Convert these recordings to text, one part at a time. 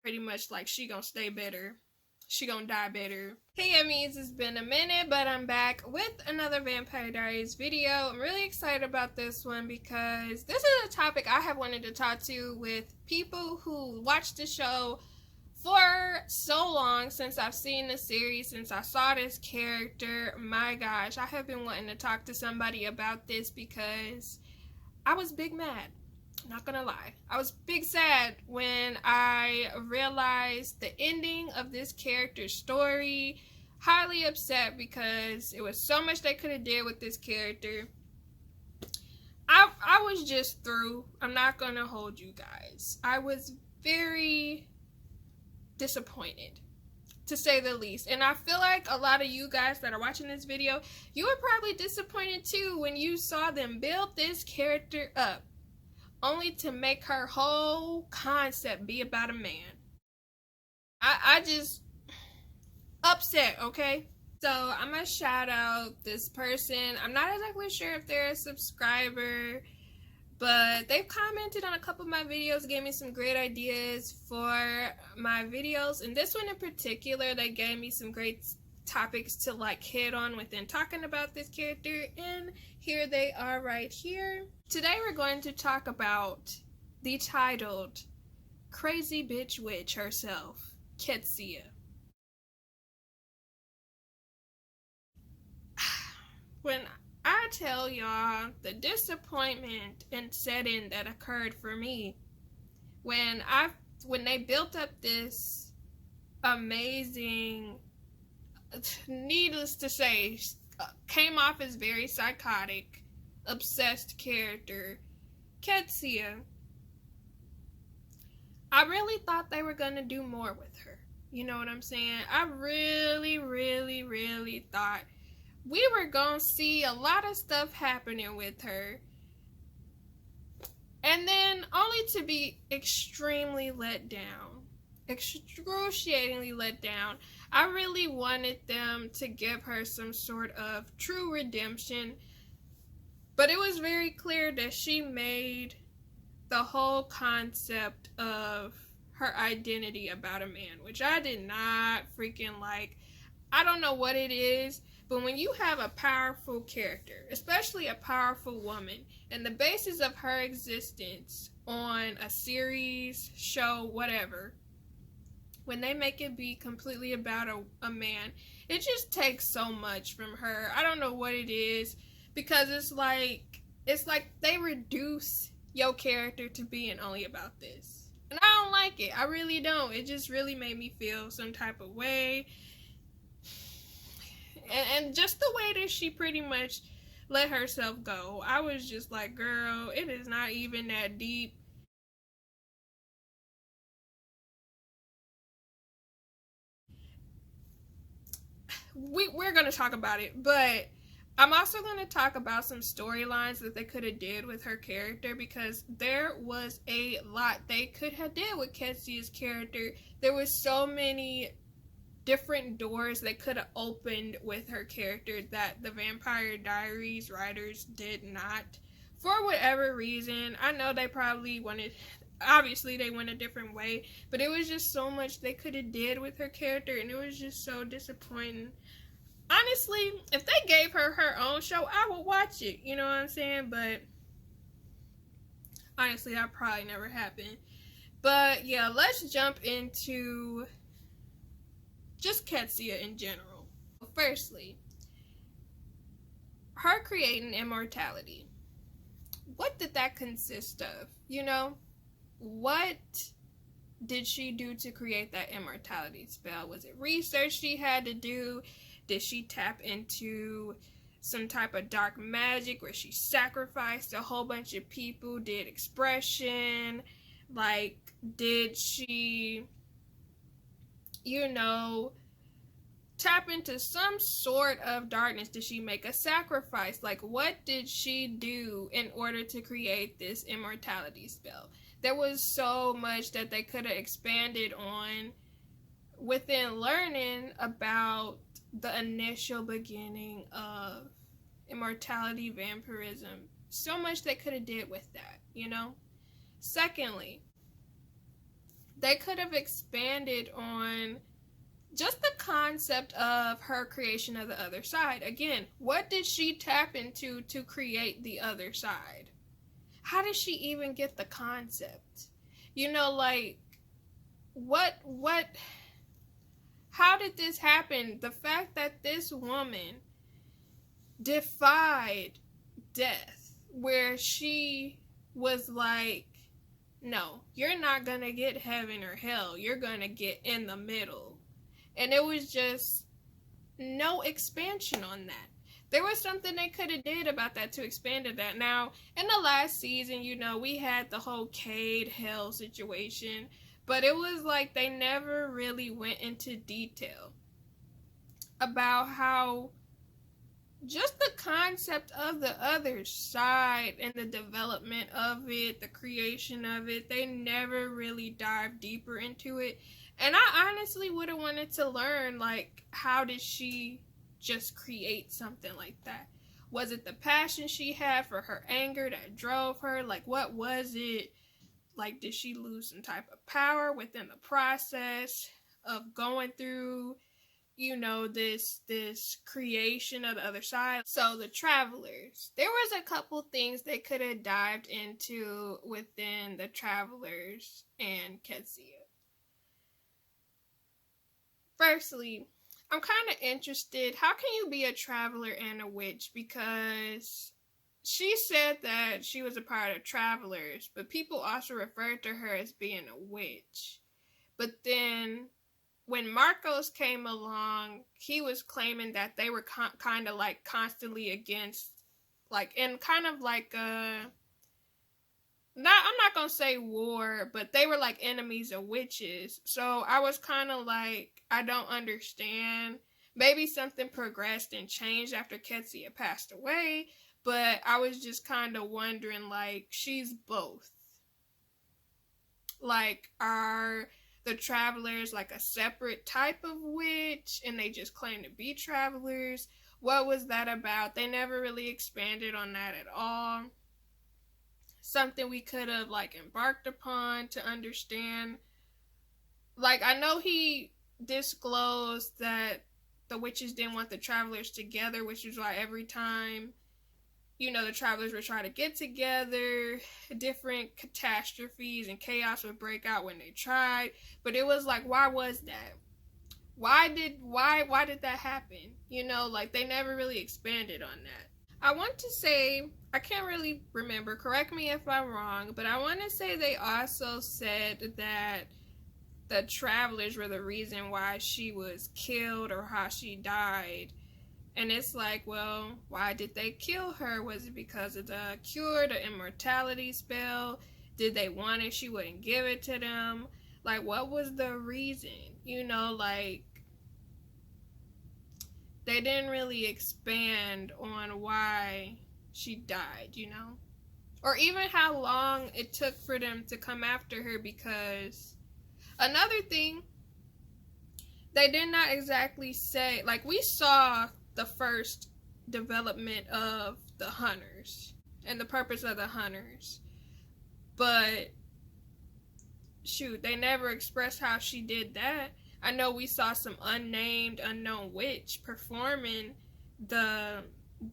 pretty much like she gonna stay better. She gonna die better. Hey Emmys, it's been a minute, but I'm back with another Vampire Diaries video. I'm really excited about this one because this is a topic I have wanted to talk to with people who watch the show for so long, since I've seen the series, since I saw this character. My gosh, I have been wanting to talk to somebody about this because I was big mad. Not gonna lie, I was big sad when I realized the ending of this character's story. Highly upset because it was so much they could have did with this character. I was just through. I'm not gonna hold you guys. I was very disappointed, to say the least. And I feel like a lot of you guys that are watching this video, you were probably disappointed too when you saw them build this character up only to make her whole concept be about a man. I just upset, okay? So I'm gonna shout out this person. I'm not exactly sure if they're a subscriber, but they've commented on a couple of my videos, gave me some great ideas for my videos. And this one in particular, they gave me some great topics to like hit on within talking about this character, and here they are right here. Today we're going to talk about the titled crazy bitch witch herself, Qetsiyah. When I tell y'all the disappointment and setting that occurred for me when they built up this amazing, needless to say, came off as very psychotic, obsessed character, Qetsiyah, I really thought they were gonna do more with her. You know what I'm saying? I really, really, really thought we were gonna see a lot of stuff happening with her, and then only to be extremely let down. Excruciatingly let down. I really wanted them to give her some sort of true redemption, but it was very clear that she made the whole concept of her identity about a man, which I did not freaking like. I don't know what it is, but when you have a powerful character, especially a powerful woman, and the basis of her existence on a series, show, whatever, when they make it be completely about a man, it just takes so much from her. I don't know what it is, because it's like they reduce your character to being only about this. And I don't like it. I really don't. It just really made me feel some type of way. And just the way that she pretty much let herself go, I was just like, girl, it is not even that deep. We're gonna talk about it, but I'm also gonna talk about some storylines that they could have did with her character, because there was a lot they could have did with Qetsiyah's character. There was so many different doors they could have opened with her character that the Vampire Diaries writers did not, for whatever reason. I know they probably wanted, obviously they went a different way, but it was just so much they could have did with her character, and it was just so disappointing. Honestly, if they gave her her own show, I would watch it, you know what I'm saying? But honestly, that probably never happened. But yeah, let's jump into just Qetsiyah in general. Firstly, her creating Immortality. What did that consist of? You know, what did she do to create that Immortality spell? Was it research she had to do? Did she tap into some type of dark magic where she sacrificed a whole bunch of people? Did expression? Like, did she, you know, tap into some sort of darkness? Did she make a sacrifice? Like, what did she do in order to create this Immortality spell? There was so much that they could have expanded on within learning about the initial beginning of immortality, vampirism. So much they could have did with that, you know? Secondly, they could have expanded on just the concept of her creation of the other side. Again, what did she tap into to create the other side? How did she even get the concept? You know, like, how did this happen? The fact that this woman defied death, where she was like, no, you're not gonna get heaven or hell, you're gonna get in the middle. And it was just no expansion on that. There was something they could have did about that to expand to that. Now, in the last season, you know, we had the whole Cade hell situation, but it was like they never really went into detail about how just the concept of the other side and the development of it, the creation of it, they never really dived deeper into it. And I honestly would have wanted to learn, like, how did she just create something like that? Was it the passion she had for her anger that drove her? Like, what was it? Like, did she lose some type of power within the process of going through, you know, this creation of the other side? So the Travelers, there was a couple things they could have dived into within the Travelers and Qetsiyah. Firstly, I'm kind of interested, how can you be a traveler and a witch? Because she said that she was a part of Travelers, but people also referred to her as being a witch. But then when Markos came along, he was claiming that they were kind of like constantly against, like, in kind of like I'm not gonna say war, but they were like enemies of witches. So I was kind of like, I don't understand. Maybe something progressed and changed after Qetsiyah passed away, but I was just kind of wondering, like, she's both. Like, are the Travelers like a separate type of witch and they just claim to be Travelers? What was that about? They never really expanded on that at all. Something we could have like embarked upon to understand. Like, I know he disclosed that the witches didn't want the Travelers together, which is why every time, you know, the Travelers were trying to get together, different catastrophes and chaos would break out when they tried. But it was like, why was that? Why did that happen? You know, like, they never really expanded on that. I want to say, I can't really remember, correct me if I'm wrong, but I want to say they also said that the Travelers were the reason why she was killed or how she died. And it's like, well, why did they kill her? Was it because of the cure, the immortality spell? Did they want it? She wouldn't give it to them. Like, what was the reason? You know, like, they didn't really expand on why she died, you know? Or even how long it took for them to come after her, because another thing, they did not exactly say, like, we saw the first development of the hunters and the purpose of the hunters, but shoot, they never expressed how she did that. I know we saw some unnamed, unknown witch performing the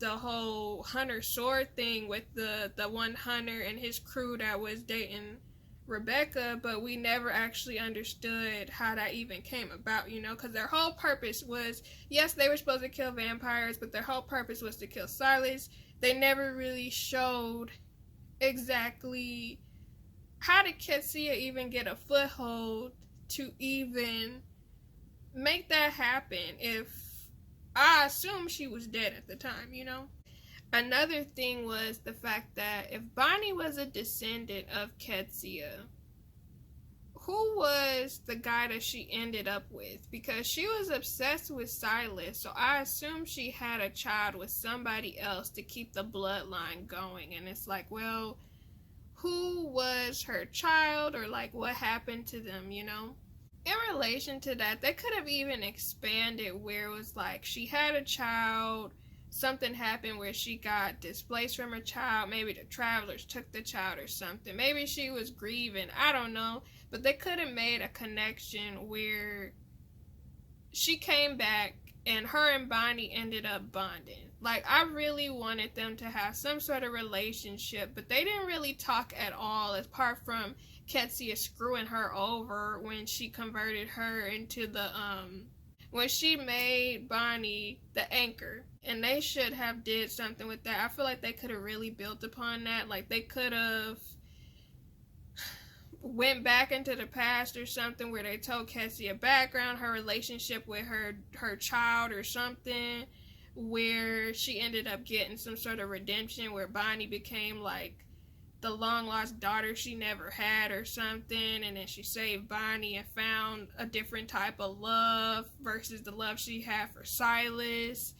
whole hunter sword thing with the one hunter and his crew that was dating Rebecca, but we never actually understood how that even came about, you know, because their whole purpose was, yes, they were supposed to kill vampires, but their whole purpose was to kill Silas. They never really showed exactly how did Qetsiyah even get a foothold to even make that happen, if I assume she was dead at the time, you know? Another thing was the fact that if Bonnie was a descendant of Qetsiyah, who was the guy that she ended up with? Because she was obsessed with Silas, so I assume she had a child with somebody else to keep the bloodline going. And it's like, well, who was her child, or like what happened to them, you know? In relation to that, they could have even expanded where it was like she had a child, something happened where she got displaced from her child. Maybe the travelers took the child or something. Maybe she was grieving. I don't know. But they could have made a connection where she came back and her and Bonnie ended up bonding. Like, I really wanted them to have some sort of relationship, but they didn't really talk at all, apart from Qetsiyah screwing her over when she converted her into the, when she made Bonnie the anchor. And they should have did something with that. I feel like they could have really built upon that. Like, they could have went back into the past or something where they told Qetsiyah background, her relationship with her child or something, where she ended up getting some sort of redemption where Bonnie became like the long lost daughter she never had or something, and then she saved Bonnie and found a different type of love versus the love she had for Silas,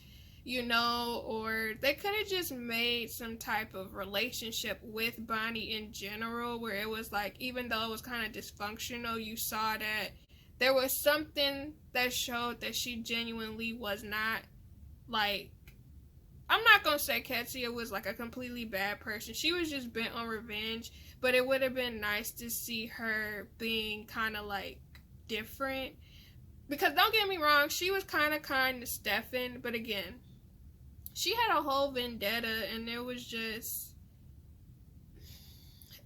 you know. Or they could have just made some type of relationship with Bonnie in general where it was like, even though it was kind of dysfunctional, you saw that there was something that showed that she genuinely was not like, I'm not gonna say Qetsiyah was like a completely bad person. She was just bent on revenge, but it would have been nice to see her being kind of like different. Because don't get me wrong, she was kind of kind to Stefan, but again, she had a whole vendetta, and it was just,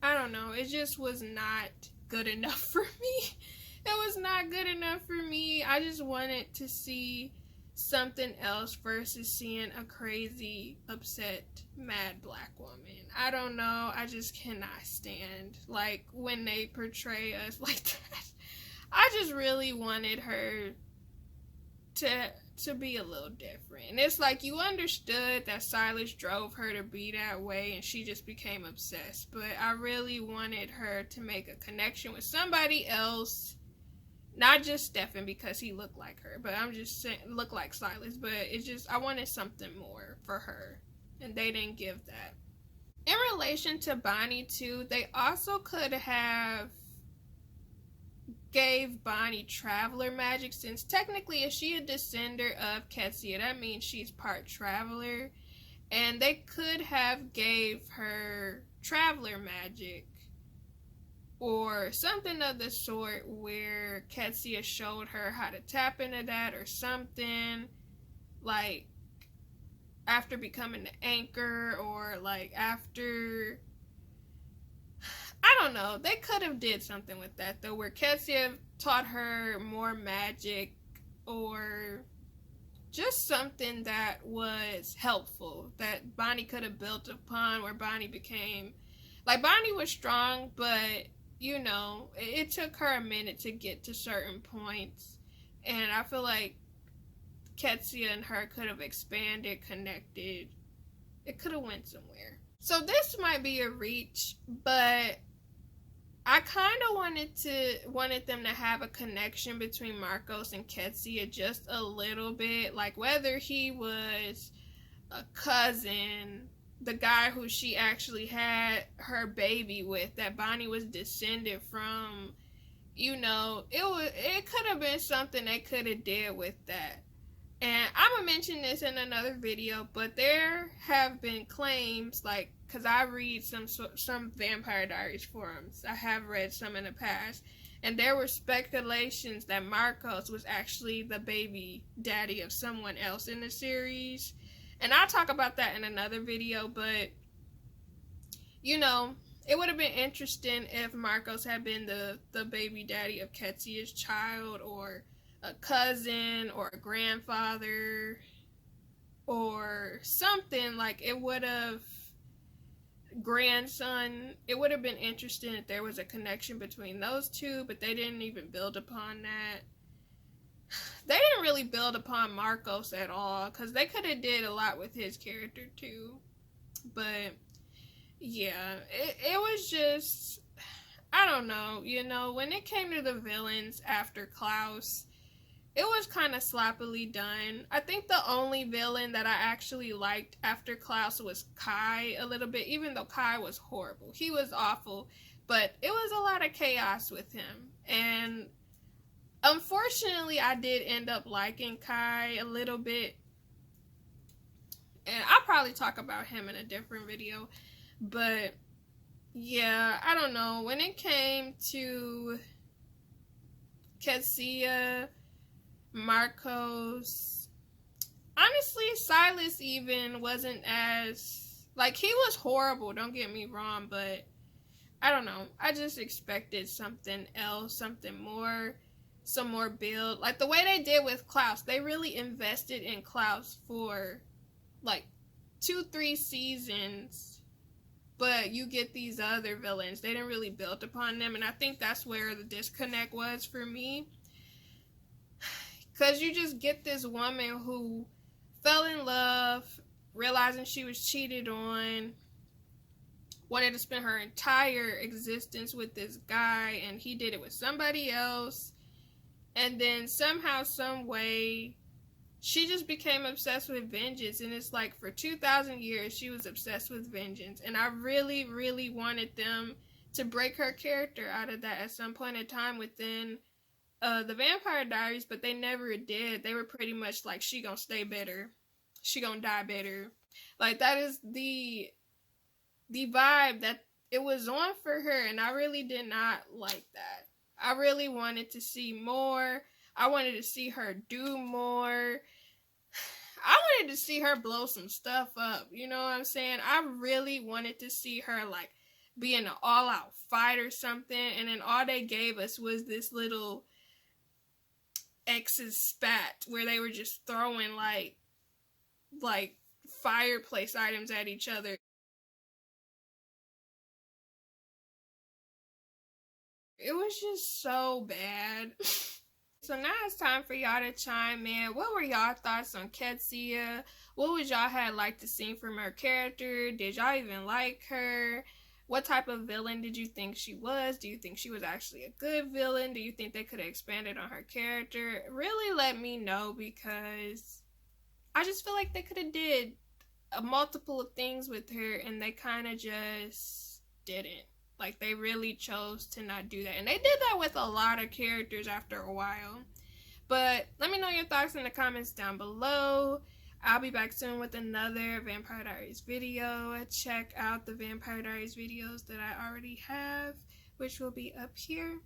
I don't know, it just was not good enough for me. It was not good enough for me. I just wanted to see something else versus seeing a crazy, upset, mad black woman. I don't know, I just cannot stand, like, when they portray us like that. I just really wanted her to be a little different. And it's like, you understood that Silas drove her to be that way and she just became obsessed, but I really wanted her to make a connection with somebody else, not just Stefan because he looked like her, but I'm just saying look like Silas, but it's just, I wanted something more for her, and they didn't give that. In relation to Bonnie too, they also could have gave Bonnie traveler magic, since technically if she a descender of Qetsiyah, that means she's part traveler, and they could have gave her traveler magic or something of the sort where Qetsiyah showed her how to tap into that or something, like after becoming the anchor, or like after, I don't know, they could have did something with that though, where Qetsiyah taught her more magic or just something that was helpful that Bonnie could have built upon, where Bonnie became, like, Bonnie was strong, but you know, it took her a minute to get to certain points, and I feel like Qetsiyah and her could have expanded, connected. It could have went somewhere. So this might be a reach, but I kind of wanted them to have a connection between Markos and Qetsiyah just a little bit, like whether he was a cousin, the guy who she actually had her baby with, that Bonnie was descended from, you know, it could have been something they could have did with that. And I'm gonna mention this in another video, but there have been claims, like, because I read some Vampire Diaries forums, I have read some in the past, and there were speculations that Markos was actually the baby daddy of someone else in the series. And I'll talk about that in another video, but, you know, it would have been interesting if Markos had been the baby daddy of Qetsiyah's child, or a cousin, or a grandfather, or something. Like, it would have, grandson, it would have been interesting if there was a connection between those two, but they didn't even build upon that. They didn't really build upon Markos at all, because they could have did a lot with his character too. But yeah, it was just, I don't know, you know, when it came to the villains after Klaus, it was kind of sloppily done. I think the only villain that I actually liked after Klaus was Kai a little bit, even though Kai was horrible. He was awful, but it was a lot of chaos with him. And unfortunately, I did end up liking Kai a little bit. And I'll probably talk about him in a different video. But yeah, I don't know. When it came to Qetsiyah, Markos, honestly, Silas even wasn't as, like, he was horrible, don't get me wrong, but I don't know. I just expected something else, something more, some more build. Like the way they did with Klaus, they really invested in Klaus for like 2-3 seasons, but you get these other villains. They didn't really build upon them, and I think that's where the disconnect was for me. Because you just get this woman who fell in love, realizing she was cheated on, wanted to spend her entire existence with this guy, and he did it with somebody else. And then somehow, some way, she just became obsessed with vengeance. And it's like for 2,000 years, she was obsessed with vengeance. And I really, really wanted them to break her character out of that at some point in time within the Vampire Diaries, but they never did. They were pretty much like, she gonna stay better. She gonna die better. Like, that is the vibe that it was on for her, and I really did not like that. I really wanted to see more. I wanted to see her do more. I wanted to see her blow some stuff up, you know what I'm saying? I really wanted to see her, like, be in an all-out fight or something, and then all they gave us was this little X's spat where they were just throwing, like fireplace items at each other. It was just so bad. So now it's time for y'all to chime in. What were y'all thoughts on Qetsiyah? What would y'all have liked to see from her character? Did y'all even like her? What type of villain did you think she was? Do you think she was actually a good villain? Do you think they could have expanded on her character? Really let me know, because I just feel like they could have did a multiple of things with her, and they kind of just didn't. Like, they really chose to not do that. And they did that with a lot of characters after a while. But let me know your thoughts in the comments down below. I'll be back soon with another Vampire Diaries video. Check out the Vampire Diaries videos that I already have, which will be up here.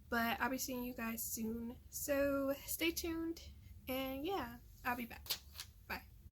But I'll be seeing you guys soon. So stay tuned. And yeah, I'll be back.